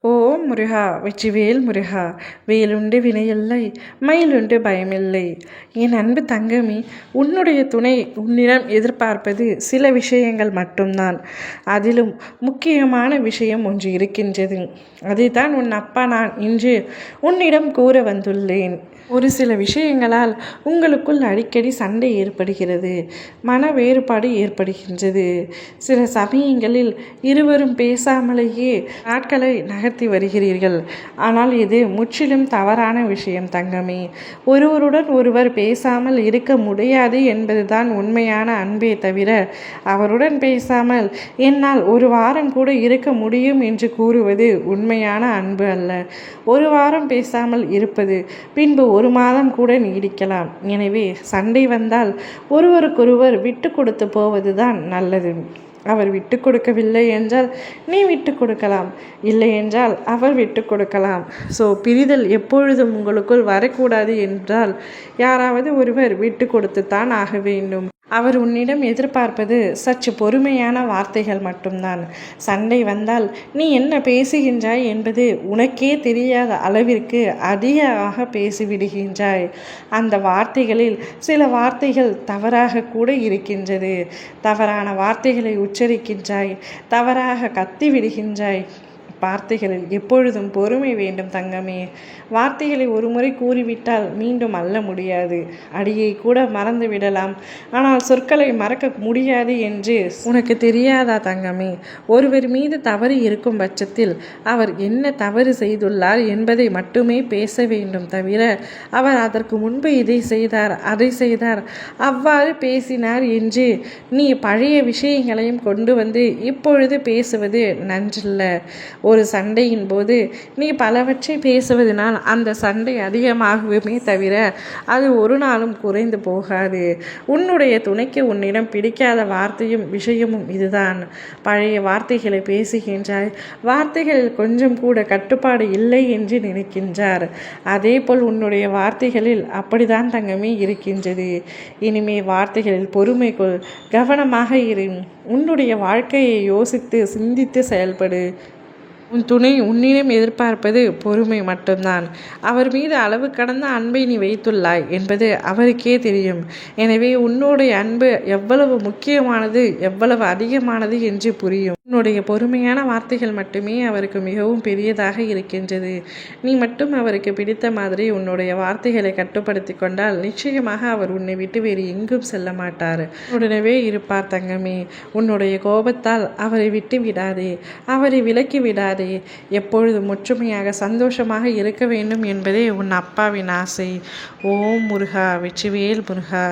ஓம் முருகா வெற்றிவேல் முருகா, வேலுண்டு வினையில்லை, மயிலுண்டு பயமில்லை. என் அன்பு தங்கமே, உன்னுடைய துணை உன்னிடம் எதிர்பார்ப்பது சில விஷயங்கள் மட்டும்தான். அதிலும் முக்கியமான விஷயம் ஒன்று இருக்கின்றது. அதைத்தான் உன் அப்பா நான் இன்று உன்னிடம் கூற வந்துள்ளேன். ஒரு சில விஷயங்களால் உங்களுக்குள் அடிக்கடி சண்டை ஏற்படுகிறது, மன வேறுபாடு ஏற்படுகின்றது. சில சமயங்களில் இருவரும் பேசாமலேயே நாட்களை நகர்த்தி வருகிறீர்கள். ஆனால் இது முற்றிலும் தவறான விஷயம் தங்கமே. ஒருவருடன் ஒருவர் பேசாமல் இருக்க முடியாது என்பதுதான் உண்மையான அன்பே தவிர, அவருடன் பேசாமல் என்னால் ஒரு வாரம் கூட இருக்க முடியும் என்று கூறுவது உண்மையான அன்பு அல்ல. ஒரு வாரம் பேசாமல் இருப்பது பின்பு ஒரு மாதம் கூட நீடிக்கலாம். எனவே சண்டை வந்தால் ஒருவருக்கொருவர் விட்டு கொடுத்து போவதுதான் நல்லது. அவர் விட்டு கொடுக்கவில்லை என்றால் நீ விட்டு கொடுக்கலாம், இல்லை என்றால் அவர் விட்டு கொடுக்கலாம். பிரிதல் எப்பொழுதும் உங்களுக்குள் வரக்கூடாது என்றால் யாராவது ஒருவர் விட்டு கொடுத்துத்தான் ஆக வேண்டும். அவர் உன்னிடம் எதிர்பார்ப்பது சற்று பொறுமையான வார்த்தைகள் மட்டும்தான். சண்டை வந்தால் நீ என்ன பேசுகின்றாய் என்பது உனக்கே தெரியாத அளவிற்கு அதிகமாக பேசிவிடுகின்றாய். அந்த வார்த்தைகளில் சில வார்த்தைகள் தவறாக கூட இருக்கின்றது. தவறான வார்த்தைகளை உச்சரிக்கின்றாய், தவறாக கத்தி விடுகின்றாய். வார்த்தைகளில் எப்பொழுதும் பொறுமை வேண்டும் தங்கமே. வார்த்தைகளை ஒரு முறை கூறிவிட்டால் மீண்டும் அள்ள முடியாது. அடியை கூட மறந்து விடலாம், ஆனால் சொற்களை மறக்க முடியாது என்று உனக்கு தெரியாதா தங்கமே? ஒருவர் மீது தவறு இருக்கும் பட்சத்தில் அவர் என்ன தவறு செய்துள்ளார் என்பதை மட்டுமே பேச வேண்டும் தவிர, அவர் அதற்கு முன்பு இதை செய்தார், அதை செய்தார், அவ்வாறு பேசினார் என்று நீ பழைய விஷயங்களையும் கொண்டு வந்து இப்பொழுது பேசுவது நன்றல்ல. ஒரு சண்டையின் போது நீ பலவற்றை பேசுவதனால் அந்த சண்டை அதிகமாகவுமே தவிர அது ஒரு நாளும் குறைந்து போகாது. உன்னுடைய துணைக்கு உன்னிடம் பிடிக்காத வார்த்தையும் விஷயமும் இதுதான். பழைய வார்த்தைகளை பேசுகின்றாய், வார்த்தைகளில் கொஞ்சம் கூட கட்டுப்பாடு இல்லை என்று நினைக்கின்றார். அதே போல் உன்னுடைய வார்த்தைகளில் அப்படிதான் தங்கமே இருக்கின்றது. இனிமே வார்த்தைகளில் பொறுமை கொள், கவனமாக இரு. உன்னுடைய வாழ்க்கையை யோசித்து சிந்தித்து செயல்படு. உன் துணை உன்னிடம் எதிர்பார்ப்பது பொறுமை மட்டும்தான். அவர் மீது அளவு கடந்த அன்பை நீ வைத்துள்ளாய் என்பது அவருக்கே தெரியும். எனவே உன்னுடைய அன்பு எவ்வளவு முக்கியமானது, எவ்வளவு அதிகமானது என்று புரியும். உன்னுடைய பொறுமையான வார்த்தைகள் மட்டுமே அவருக்கு மிகவும் பெரியதாக இருக்கின்றது. நீ மட்டும் அவருக்கு பிடித்த மாதிரி உன்னுடைய வார்த்தைகளை கட்டுப்படுத்தி கொண்டால் நிச்சயமாக அவர் உன்னை விட்டு வேறு எங்கும் செல்ல மாட்டார். உடனே இருப்பார் தங்கமே. உன்னுடைய கோபத்தால் அவரை விட்டு விடாதே, அவரை விலக்கி விடாதே. எப்பொழுதும் ஒற்றுமையாக சந்தோஷமாக இருக்க வேண்டும் என்பதே உன் அப்பாவின் ஆசை. ஓம் முருகா வெற்றிவேல் முருகா.